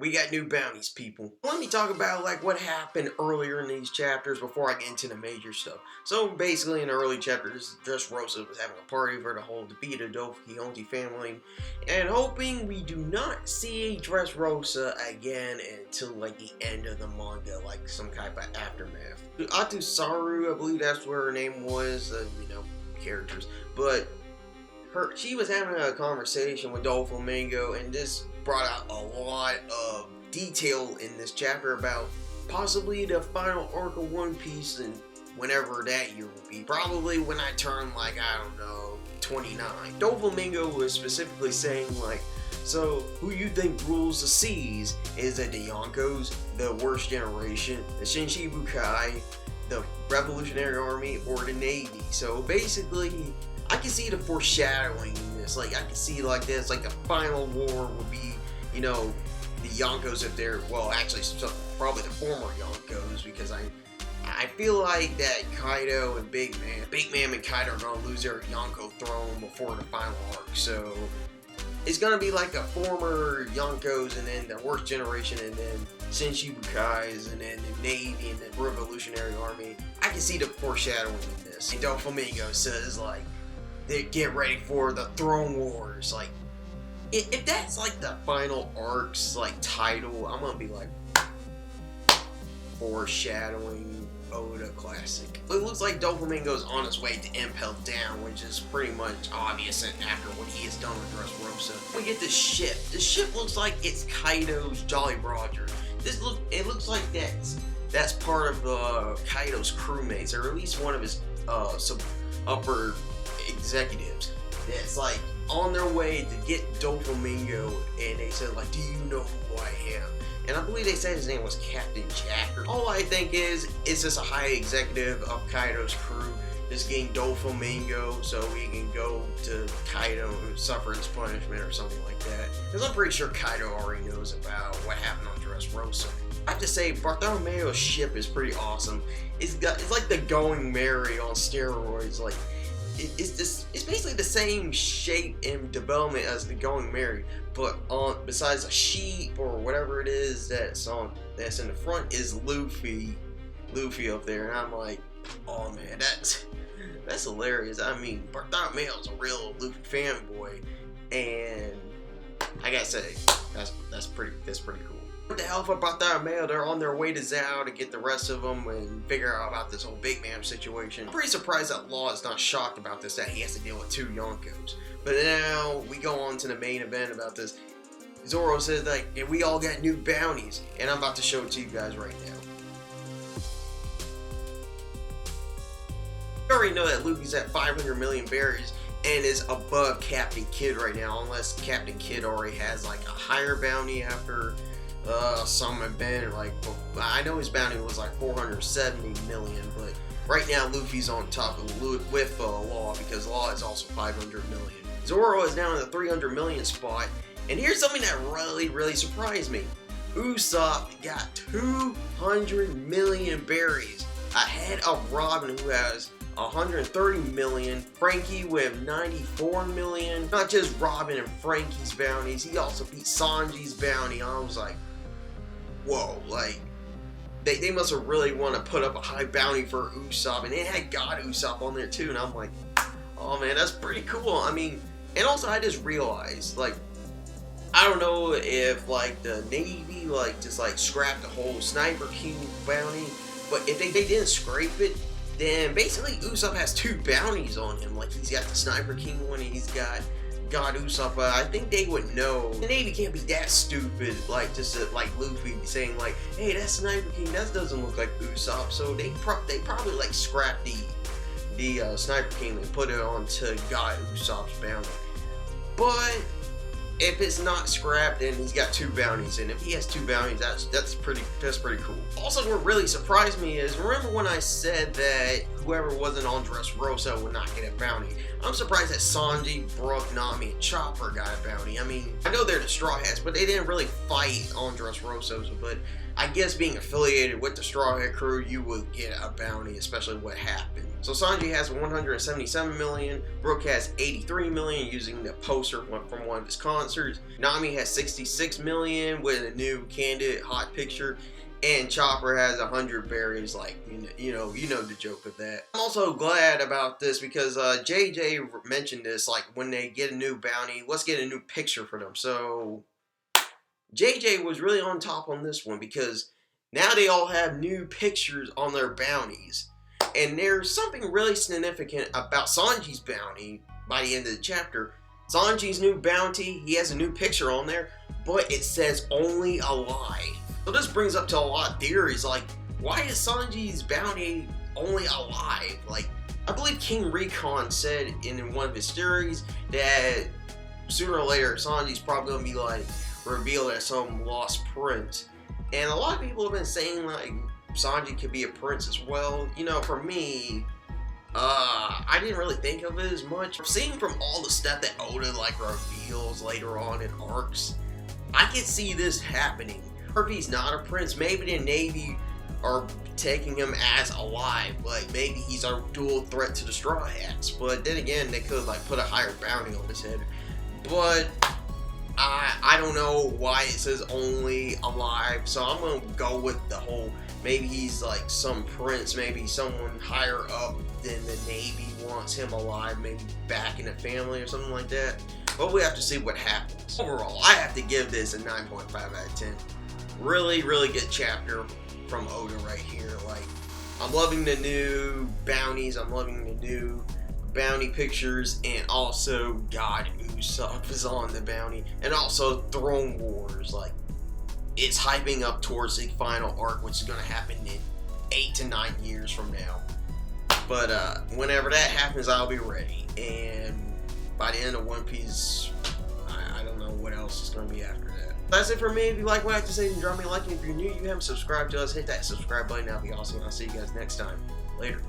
We got new bounties, people. Let me talk about like what happened earlier in these chapters before I get into the major stuff. So basically in the early chapters, Dressrosa was having a party for the whole defeated Don Quixote family, and hoping we do not see Dressrosa again until like the end of the manga, like some kind of aftermath. Atusaru, I believe that's what her name was, characters, but she was having a conversation with Doflamingo, and this brought out a lot of detail in this chapter about possibly the final arc of One Piece, and whenever that year will be. Probably when I turn, like, I don't know, 29. Doflamingo was specifically saying, like, so who you think rules the seas? Is it the Yonkos, the worst generation, the Shinshibukai, the Revolutionary Army, or the Navy? So basically, I can see the foreshadowing in this. Like, I can see like this, like the final war will be, the Yonkos if they're, well, actually, probably the former Yonkos, because I feel like that Kaido and Big Mom and Kaido are gonna lose their Yonko throne before the final arc. So it's gonna be like a former Yonkos, and then the worst generation, and then Senshibukais, and then the Navy, and the Revolutionary Army. I can see the foreshadowing in this. And Doflamingo says, like, they get ready for the Throne Wars. Like, if that's like the final arc's like title, I'm gonna be like, foreshadowing Oda classic. It looks like Doflamingo's on his way to Impel Down, which is pretty much obvious after what he has done with Dressrosa. We get this ship. This ship looks like it's Kaido's Jolly Roger. It looks like that's part of Kaido's crewmates, or at least one of his upper executives that's like on their way to get Doflamingo, and they said, like, do you know who I am? And I believe they said his name was Captain Jack. All I think is this a high executive of Kaido's crew just getting Doflamingo so he can go to Kaido and suffer his punishment or something like that? Because I'm pretty sure Kaido already knows about what happened on Dressrosa. I have to say, Bartholomeo's ship is pretty awesome. It's like the Going Merry on steroids. Like, it's basically the same shape and development as the Going Merry, but besides a sheep or whatever it is that's in the front is Luffy up there, and I'm like, oh man, that's hilarious. I mean, Bartholomeo's a real Luffy fanboy, and I gotta say, that's pretty cool. What the hell for Bartholomew? They're on their way to Zao to get the rest of them and figure out about this whole Big Man situation. I'm pretty surprised that Law is not shocked about this, that he has to deal with two Yonkos. But now we go on to the main event about this. Zoro says, like, yeah, we all got new bounties, and I'm about to show it to you guys right now. You already know that Luffy's at 500 million berries and is above Captain Kidd right now, unless Captain Kidd already has like a higher bounty after some event. Like, I know his bounty was like 470 million, but right now Luffy's on top with Law, because Law is also 500 million. Zoro is now in the 300 million spot, and here's something that really surprised me. Usopp got 200 million berries ahead of Robin, who has 130 million, Frankie with 94 million. Not just Robin and Frankie's bounties, he also beat Sanji's bounty. I was like, whoa, like, they must have really want to put up a high bounty for Usopp, and they had God Usopp on there too, and I'm like, oh man, that's pretty cool. I mean, and also I just realized, like, I don't know if like the Navy like just like scrapped the whole Sniper King bounty, but if they didn't scrape it, then basically Usopp has two bounties on him. Like, he's got the Sniper King one, and he's got God Usopp. But I think they would know. The Navy can't be that stupid, like, just to, like, Luffy saying, like, hey, that's Sniper King, that doesn't look like Usopp. So they probably, like, scrapped the Sniper King and put it onto God Usopp's bounty. But if it's not scrapped, then he's got two bounties, and if he has two bounties, that's pretty cool. Also, what really surprised me is, remember when I said that whoever wasn't on Dressrosa would not get a bounty? I'm surprised that Sanji, Brook, Nami, and Chopper got a bounty. I mean, I know they're the Straw Hats, but they didn't really fight on Dressrosa, but I guess being affiliated with the Straw Hat Crew, you would get a bounty, especially what happened. So Sanji has 177 million, Brook has 83 million using the poster from one of his concerts. Nami has 66 million with a new candid hot picture. And Chopper has 100 berries, like, you know the joke of that. I'm also glad about this because JJ mentioned this, like, when they get a new bounty, let's get a new picture for them. So JJ was really on top on this one because now they all have new pictures on their bounties. And there's something really significant about Sanji's bounty by the end of the chapter. Sanji's new bounty, he has a new picture on there, but it says only alive. So this brings up to a lot of theories, like, why is Sanji's bounty only alive? Like, I believe King Recon said in one of his theories that sooner or later Sanji's probably going to be, like, revealed as some lost prince. And a lot of people have been saying, like, Sanji could be a prince as well. You know, for me, I didn't really think of it as much. Seeing from all the stuff that Oda, like, reveals later on in arcs, I could see this happening. Or if he's not a prince, maybe the Navy are taking him as alive. Like, maybe he's a dual threat to the Straw Hats. But then again, they could, like, put a higher bounty on his head. But I don't know why it says only alive. So I'm going to go with the whole, maybe he's, like, some prince. Maybe someone higher up than the Navy wants him alive. Maybe back in the family or something like that. But we have to see what happens. Overall, I have to give this a 9.5 out of 10. Really, really good chapter from Oda right here. Like, I'm loving the new bounties. I'm loving the new bounty pictures. And also, God Usopp is on the bounty. And also, Throne Wars. Like, it's hyping up towards the final arc, which is going to happen in 8 to 9 years from now. But whenever that happens, I'll be ready. And by the end of One Piece, I don't know what else is going to be after that. That's it for me. If you like what I have to say, then drop me a like. And if you're new, you haven't subscribed to us, hit that subscribe button. That'll be awesome. I'll see you guys next time. Later.